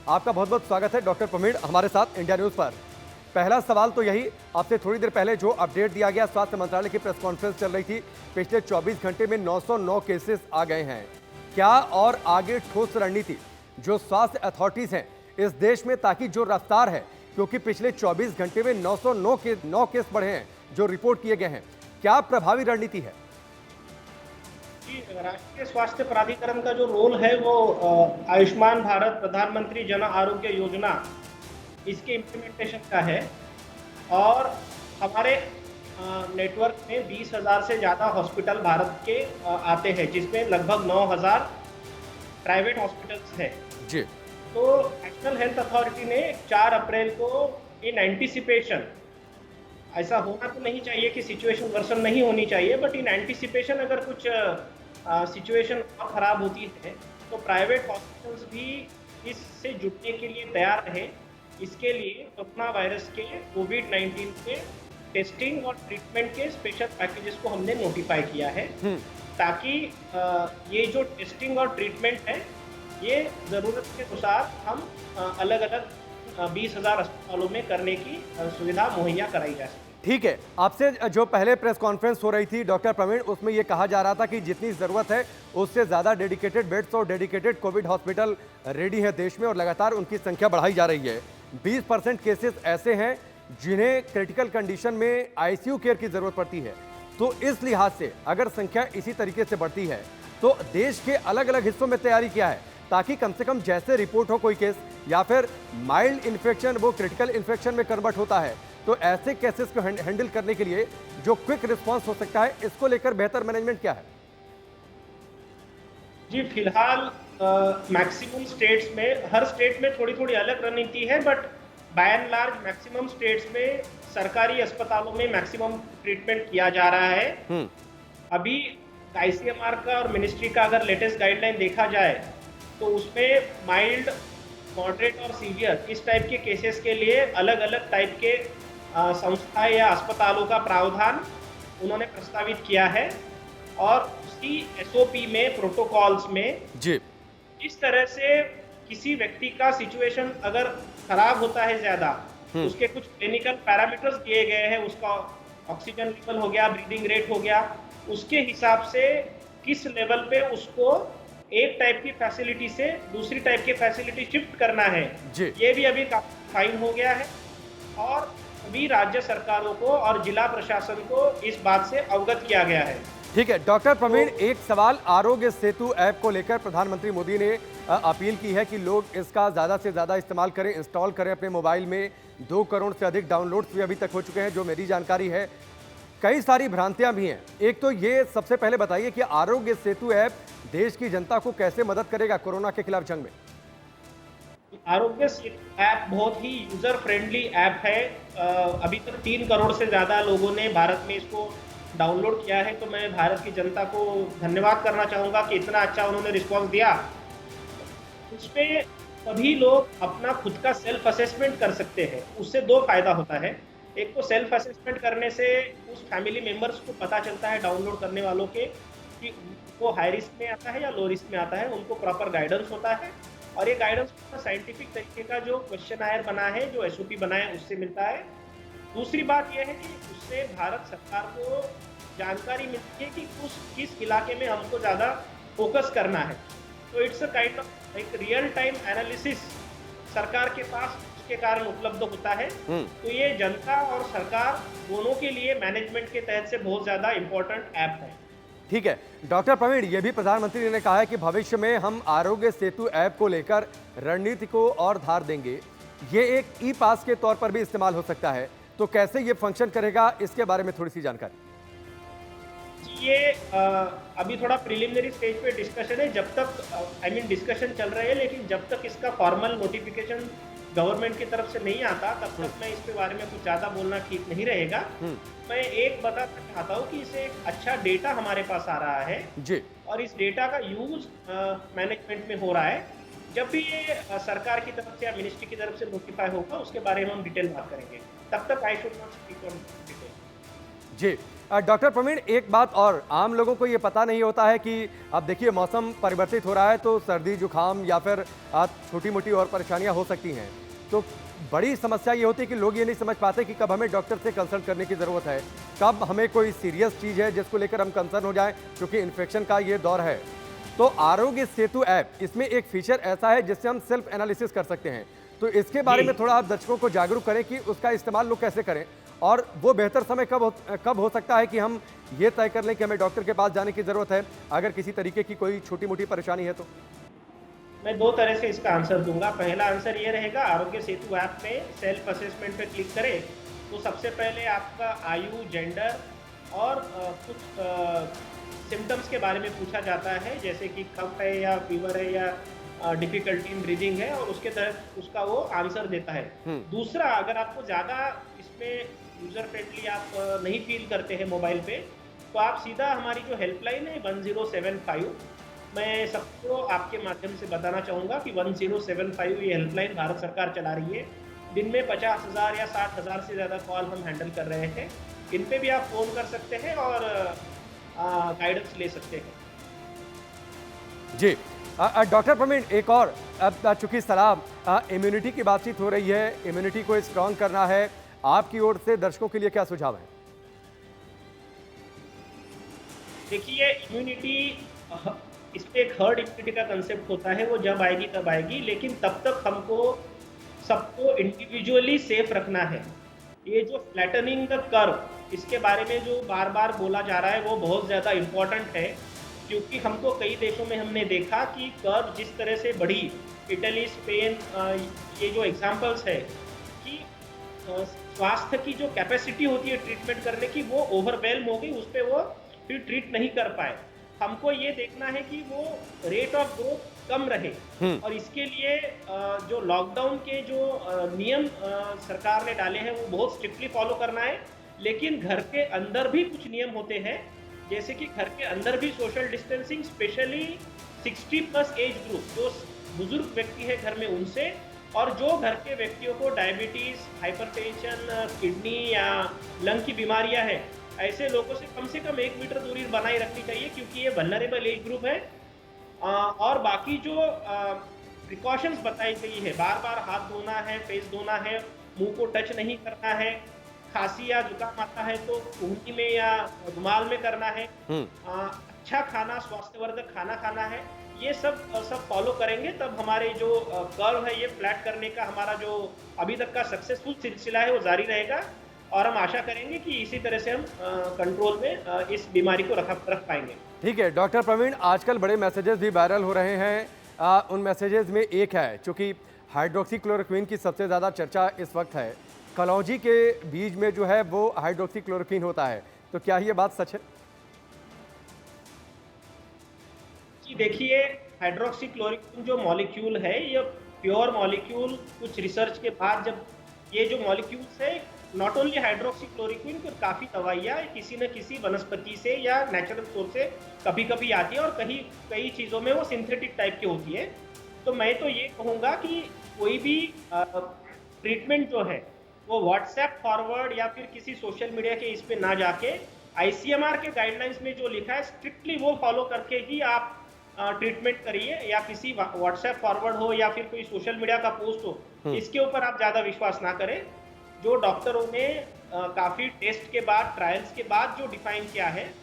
आपका बहुत बहुत स्वागत है डॉक्टर प्रवीण हमारे साथ इंडिया न्यूज पर। पहला सवाल तो यही, आपसे थोड़ी देर पहले जो अपडेट दिया गया, स्वास्थ्य मंत्रालय की प्रेस कॉन्फ्रेंस चल रही थी, पिछले 24 घंटे में 909 केसेस आ गए हैं। क्या और आगे ठोस रणनीति जो स्वास्थ्य अथॉरिटीज हैं इस देश में, ताकि जो रफ्तार है, क्योंकि पिछले 24 घंटे में 909 केस बढ़े हैं जो रिपोर्ट किए गए हैं, क्या प्रभावी रणनीति है? राष्ट्रीय स्वास्थ्य प्राधिकरण का जो रोल है वो आयुष्मान भारत प्रधानमंत्री जन आरोग्य योजना इसके इम्प्लीमेंटेशन का है। और हमारे नेटवर्क में 20,000 से ज़्यादा हॉस्पिटल भारत के आते हैं, जिसमें लगभग 9,000 प्राइवेट हॉस्पिटल्स हैं। जी। तो नेशनल हेल्थ अथॉरिटी ने 4 अप्रैल को इन एंटीसिपेशन, ऐसा होना तो नहीं चाहिए कि सिचुएशन वर्सन नहीं होनी चाहिए, बट इन एंटीसिपेशन अगर कुछ सिचुएशन खराब होती है तो प्राइवेट हॉस्पिटल्स भी इससे जुटने के लिए तैयार रहे। इसके लिए कोरोना वायरस के कोविड-19 के टेस्टिंग और ट्रीटमेंट के स्पेशल पैकेजेस को हमने नोटिफाई किया है, ताकि ये जो टेस्टिंग और ट्रीटमेंट है ये ज़रूरत के अनुसार हम अलग-अलग 20,000 अस्पतालों में करने की सुविधा मुहैया कराई जा सके। ठीक है, आपसे जो पहले प्रेस कॉन्फ्रेंस हो रही थी डॉक्टर प्रवीण, उसमें यह कहा जा रहा था कि जितनी जरूरत है उससे ज्यादा डेडिकेटेड बेड्स और डेडिकेटेड कोविड हॉस्पिटल रेडी है देश में, और लगातार उनकी संख्या बढ़ाई जा रही है। 20% केसेस ऐसे हैं जिन्हें क्रिटिकल कंडीशन में आईसीयू केयर की जरूरत पड़ती है। तो इस लिहाज से अगर संख्या इसी तरीके से बढ़ती है तो देश के अलग अलग हिस्सों में तैयारी क्या है, ताकि कम से कम जैसे रिपोर्ट हो कोई केस या फिर माइल्ड इन्फेक्शन वो क्रिटिकल इन्फेक्शन में कन्वर्ट होता है, तो ऐसे केसेस को हैंडल करने के लिए जो क्विक रिस्पांस हो सकता है, इसको लेकर बेहतर मैनेजमेंट क्या है? जी, फिलहाल मैक्सिमम स्टेट्स में, हर स्टेट में थोड़ी थोड़ी अलग रणनीति है, but by and large maximum states में सरकारी अस्पतालों में मैक्सिमम ट्रीटमेंट किया जा रहा है। अभी आईसीएमआर का और मिनिस्ट्री का अगर लेटेस्ट गाइडलाइन देखा जाए तो उसमें माइल्ड, मॉडरेट और सीवियर इस टाइप के केसेस के लिए अलग अलग टाइप के संस्थाएं या अस्पतालों का प्रावधान उन्होंने प्रस्तावित किया है। और उसी एसओपी में, प्रोटोकॉल्स में जी, इस तरह से किसी व्यक्ति का सिचुएशन अगर खराब होता है ज्यादा, उसके कुछ क्लिनिकल पैरामीटर्स दिए गए हैं, उसका ऑक्सीजन लेवल हो गया, ब्रीदिंग रेट हो गया, उसके हिसाब से किस लेवल पे उसको एक टाइप की फैसिलिटी से दूसरी टाइप की फैसिलिटी शिफ्ट करना है, ये भी अभी काफी फाइन हो गया है। और सभी राज्य सरकारों को और जिला प्रशासन को इस बात से अवगत किया गया है। ठीक है डॉक्टर प्रवीण, एक सवाल, आरोग्य सेतु ऐप को लेकर प्रधानमंत्री मोदी ने अपील की है कि लोग इसका ज्यादा से ज्यादा इस्तेमाल करें, इंस्टॉल करें अपने मोबाइल में। 2 करोड़ से अधिक डाउनलोड्स भी अभी तक हो चुके हैं, जो मेरी जानकारी है। कई सारी भ्रांतियां भी हैं। एक तो ये सबसे पहले बताइए कि आरोग्य सेतु ऐप देश की जनता को कैसे मदद करेगा कोरोना के खिलाफ जंग में? आरोग्य सेतु ऐप बहुत ही यूजर फ्रेंडली ऐप है। अभी तक 3 करोड़ से ज्यादा लोगों ने भारत में इसको डाउनलोड किया है, तो मैं भारत की जनता को धन्यवाद करना चाहूँगा कि इतना अच्छा उन्होंने रिस्पॉन्स दिया। उसमें सभी लोग अपना खुद का सेल्फ असेसमेंट कर सकते हैं। उससे 2 फायदा होता है। एक तो सेल्फ असेसमेंट करने से उस फैमिली मेंबर्स को पता चलता है, डाउनलोड करने वालों के, कि वो हाई रिस्क में आता है या लो रिस्क में आता है, उनको प्रॉपर गाइडेंस होता है। और ये गाइडेंस साइंटिफिक तरीके का जो क्वेश्चनायर बना है, जो एसओपी बना है, उससे मिलता है। दूसरी बात यह है कि उससे भारत सरकार को जानकारी मिलती है कि किस इलाके में हमको ज़्यादा फोकस करना है। तो इट्स अ काइंड ऑफ एक रियल टाइम एनालिसिस सरकार के पास उसके कारण उपलब्ध होता है। तो ये जनता और सरकार दोनों के लिए मैनेजमेंट के तहत से बहुत ज़्यादा इम्पोर्टेंट ऐप है। ठीक है डॉक्टर प्रवीण, ये भी प्रधानमंत्री ने कहा है कि भविष्य में हम आरोग्य सेतु ऐप को लेकर रणनीति को और धार देंगे। ये एक ई पास के तौर पर भी इस्तेमाल हो सकता है, तो कैसे ये फंक्शन करेगा, इसके बारे में थोड़ी सी जानकारी। ये अभी थोड़ा प्रिलिमिनरी स्टेज पे डिस्कशन है। जब तक डिस्कशन चल रहे हैं, लेकिन जब तक इसका फॉर्मल नोटिफिकेशन गवर्नमेंट की तरफ से नहीं आता, तब तक मैं इसके बारे में कुछ ज़्यादा बोलना ठीक नहीं रहेगा। मैं एक बताना चाहता हूँ कि इसे एक अच्छा डेटा हमारे पास आ रहा है जी, और इस डेटा का यूज मैनेजमेंट में हो रहा है। जब भी ये सरकार की तरफ से या मिनिस्ट्री की तरफ से नोटिफाई होगा, उसके बारे में हम डिटेल बात करेंगे। तब तक I should not speak on detail. जी, डॉक्टर प्रवीण, एक बात और, आम लोगों को ये पता नहीं होता है कि अब देखिए मौसम परिवर्तित हो रहा है तो सर्दी जुकाम या फिर छोटी मोटी और परेशानियां हो सकती हैं। तो बड़ी समस्या ये होती है कि लोग ये नहीं समझ पाते कि कब हमें डॉक्टर से कंसल्ट करने की ज़रूरत है, कब हमें कोई सीरियस चीज़ है जिसको लेकर हम कंसर्न हो जाएं, क्योंकि इन्फेक्शन का ये दौर है। तो आरोग्य सेतु ऐप, इसमें एक फीचर ऐसा है जिससे हम सेल्फ एनालिसिस कर सकते हैं। तो इसके बारे में थोड़ा आप दर्शकों को जागरूक करें कि उसका इस्तेमाल लोग कैसे करें, और वो बेहतर समय कब हो सकता है कि हम ये तय कर लें कि हमें डॉक्टर के पास जाने की ज़रूरत है अगर किसी तरीके की कोई छोटी मोटी परेशानी है तो। मैं 2 तरह से इसका आंसर दूँगा। पहला आंसर ये रहेगा, आरोग्य सेतु ऐप में सेल्फ असेसमेंट पे क्लिक करें, तो सबसे पहले आपका आयु, जेंडर और कुछ सिम्पटम्स के बारे में पूछा जाता है, जैसे कि कफ है या फीवर है या डिफ़िकल्टी इन ब्रीदिंग है, और उसके तहत उसका वो आंसर देता है। दूसरा, अगर आपको ज़्यादा इसमें यूज़र फ्रेंडली आप नहीं फ़ील करते हैं मोबाइल पे, तो आप सीधा हमारी जो हेल्पलाइन है 1075, मैं सबको आपके माध्यम से बताना चाहूँगा कि 1075 ये हेल्पलाइन भारत सरकार चला रही है। दिन में 50,000 या 60,000 से ज़्यादा कॉल हम हैंडल कर रहे हैं। इन पे भी आप फ़ोन कर सकते हैं और गाइडेंस ले सकते हैं। जी। डॉक्टर प्रवीण, एक और, अब चूंकि सलाह इम्यूनिटी की बातचीत हो रही है, इम्यूनिटी को स्ट्रांग करना है, आपकी ओर से दर्शकों के लिए क्या सुझाव है? देखिए, इम्यूनिटी इस पे एक हर्ड इम्यूनिटी का कंसेप्ट होता है, वो जब आएगी तब आएगी, लेकिन तब तक हमको सबको इंडिविजुअली सेफ रखना है। ये जो फ्लैटनिंग द कर्व, इसके बारे में जो बार-बार बोला जा रहा है, वो बहुत ज़्यादा इम्पोर्टेंट है, क्योंकि हमको कई देशों में हमने देखा कि कर्व जिस तरह से बढ़ी, इटली, स्पेन, ये जो एग्जांपल्स है कि स्वास्थ्य की जो कैपेसिटी होती है ट्रीटमेंट करने की, वो ओवरवेल्म हो गई, उस पे वो फिर ट्रीट नहीं कर पाए। हमको ये देखना है कि वो रेट ऑफ ग्रोथ कम रहे, और इसके लिए जो लॉकडाउन के जो नियम सरकार ने डाले हैं, वो बहुत स्ट्रिक्टली फॉलो करना है। लेकिन घर के अंदर भी कुछ नियम होते हैं, जैसे कि घर के अंदर भी social distancing, specially 60+ age group, जो बुजुर्ग व्यक्ति है घर में उनसे, और जो घर के व्यक्तियों को डायबिटीज, हाइपरटेंशन, किडनी या लंग की बीमारियां हैं, ऐसे लोगों से कम 1 मीटर दूरी बनाए रखनी चाहिए, क्योंकि ये वल्नरेबल एज ग्रुप है। और बाकी जो प्रिकॉशंस बताई गई है, बार-बार हाथ धोना है, फेस धोना है, मुंह को टच नहीं करना है, खांसी या जुकाम आता है तो उंगली में या रुमाल में करना है, अच्छा खाना, स्वास्थ्यवर्धक खाना खाना है, ये सब फॉलो करेंगे, तब हमारे जो कर्व है ये फ्लैट करने का हमारा जो अभी तक का सक्सेसफुल सिलसिला है वो जारी रहेगा, और हम आशा करेंगे कि इसी तरह से हम कंट्रोल में इस बीमारी को रख पाएंगे। ठीक है डॉक्टर प्रवीण, आजकल बड़े मैसेजेस भी वायरल हो रहे हैं। उन मैसेजेस में एक है, चूंकि हाइड्रोक्सीक्लोरोक्विन की सबसे ज़्यादा चर्चा इस वक्त है, कलौंजी के बीज में जो है वो हाइड्रोक्सीक्लोरोक्विन होता है, तो क्या ये बात सच है? जी देखिए, हाइड्रोक्सीक्लोरोक्विन जो मॉलिक्यूल है, ये प्योर मॉलिक्यूल, कुछ रिसर्च के बाद जब ये जो मॉलिक्यूल्स है, नॉट ओनली हाइड्रोक्सीक्लोरोक्विन, पर काफ़ी दवाइयाँ किसी न किसी वनस्पति से या नेचुरल सोर्स से कभी-कभी आती है, और कई चीज़ों में वो सिंथेटिक टाइप की होती है। तो मैं तो ये कहूँगा कि कोई भी ट्रीटमेंट जो है, वो व्हाट्सएप फॉरवर्ड या फिर किसी सोशल मीडिया के इस पे ना जाके, आईसीएमआर के गाइडलाइंस में जो लिखा है, स्ट्रिक्टली वो फॉलो करके ही आप ट्रीटमेंट करिए, या किसी व्हाट्सएप फॉरवर्ड हो या फिर कोई सोशल मीडिया का पोस्ट हो, इसके ऊपर आप ज़्यादा विश्वास ना करें। जो डॉक्टरों ने काफ़ी टेस्ट के बाद, ट्रायल्स के बाद जो डिफाइन किया है,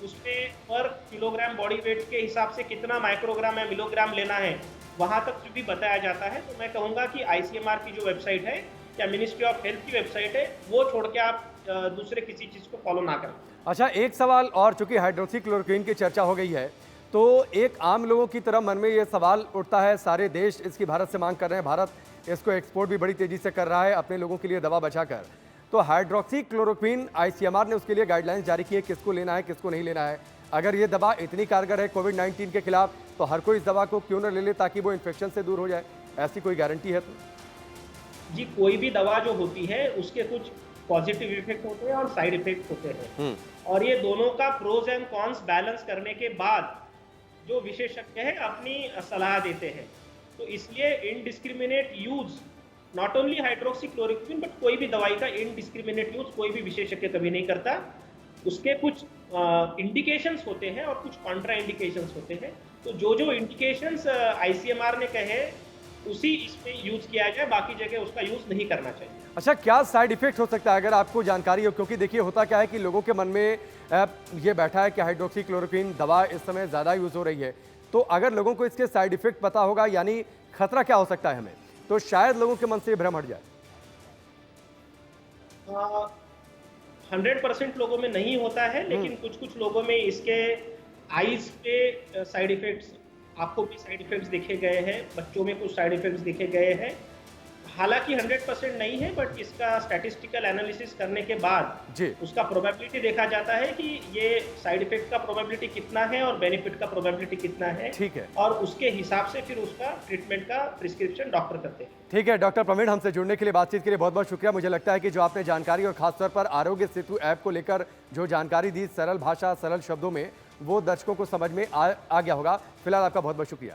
उसमें पर किलोग्राम बॉडी वेट के हिसाब से कितना माइक्रोग्राम या मिलोग्राम लेना है, वहाँ तक भी बताया जाता है। तो मैं कहूँगा कि आईसीएमआर की जो वेबसाइट है या मिनिस्ट्री ऑफ हेल्थ की वेबसाइट है, वो छोड़ के आप दूसरे किसी चीज़ को फॉलो ना करें। अच्छा, एक सवाल और, चूंकि हाइड्रोक्सीक्लोरोक्विन की चर्चा हो गई है, तो एक आम लोगों की तरह मन में ये सवाल उठता है, सारे देश इसकी भारत से मांग कर रहे हैं, भारत इसको एक्सपोर्ट भी बड़ी तेजी से कर रहा है अपने लोगों के लिए दवा बचाकर, तो हाइड्रोक्सीक्लोरोक्विन आईसीएमआर ने उसके लिए गाइडलाइंस जारी की है, किसको लेना है किसको नहीं लेना है। अगर ये दवा इतनी कारगर है कोविड-19 के खिलाफ, तो हर कोई इस दवा को क्यों न ले ले, ताकि वो इन्फेक्शन से दूर हो जाए, ऐसी कोई गारंटी है तो? जी, कोई भी दवा जो होती है, उसके कुछ पॉजिटिव इफेक्ट होते हैं और साइड इफेक्ट होते हैं, और ये दोनों का प्रोज एंड कॉन्स बैलेंस करने के बाद जो विशेषज्ञ हैं अपनी सलाह देते हैं। तो इसलिए indiscriminate use, not only hydroxychloroquine, but कोई भी दवाई का इनडिस्क्रिमिनेट यूज कोई भी विशेषज्ञ कभी नहीं करता। उसके कुछ इंडिकेशंस होते हैं और कुछ कॉन्ट्रा इंडिकेशंस होते हैं। तो जो इंडिकेशंस आईसीएमआर ने कहे उसी इसमें यूज किया जाए, बाकी जगह उसका यूज नहीं करना चाहिए। अच्छा, क्या साइड इफेक्ट हो सकता है अगर आपको जानकारी हो? क्योंकि देखिए होता क्या है कि लोगों के मन में ये बैठा है कि हाइड्रोक्सीक्लोरोक्वीन दवा इस समय ज़्यादा यूज़ हो रही है, तो अगर लोगों को इसके साइड इफेक्ट पता होगा, यानी खतरा क्या हो सकता है हमें, तो शायद लोगों के मन से ये भ्रम हट जाए। 100% लोगों में नहीं होता है, लेकिन कुछ-कुछ लोगों में इसके आईज़ पे साइड इफ़ेक्ट्स, आपको भी साइड इफ़ेक्ट्स देखे गए हैं, बच्चों में कुछ साइड इफ़ेक्ट्स देखे गए हैं। हालाँकि 100% नहीं है, बट इसका स्टैटिस्टिकल एनालिसिस करने के बाद जी, उसका प्रोबेबिलिटी देखा जाता है कि ये साइड इफ़ेक्ट का प्रोबेबिलिटी कितना है और बेनिफिट का प्रोबेबिलिटी कितना है, ठीक है। और उसके हिसाब से फिर उसका ट्रीटमेंट का प्रिस्क्रिप्शन डॉक्टर करते हैं। ठीक है, डॉक्टर प्रवीण, हमसे जुड़ने के लिए, बातचीत के लिए बहुत-बहुत शुक्रिया। मुझे लगता है कि जो आपने जानकारी और खासतौर पर आरोग्य सेतु ऐप को लेकर जो जानकारी दी सरल भाषा, सरल शब्दों में, वो दर्शकों को समझ में आ गया होगा। फिलहाल आपका बहुत-बहुत शुक्रिया।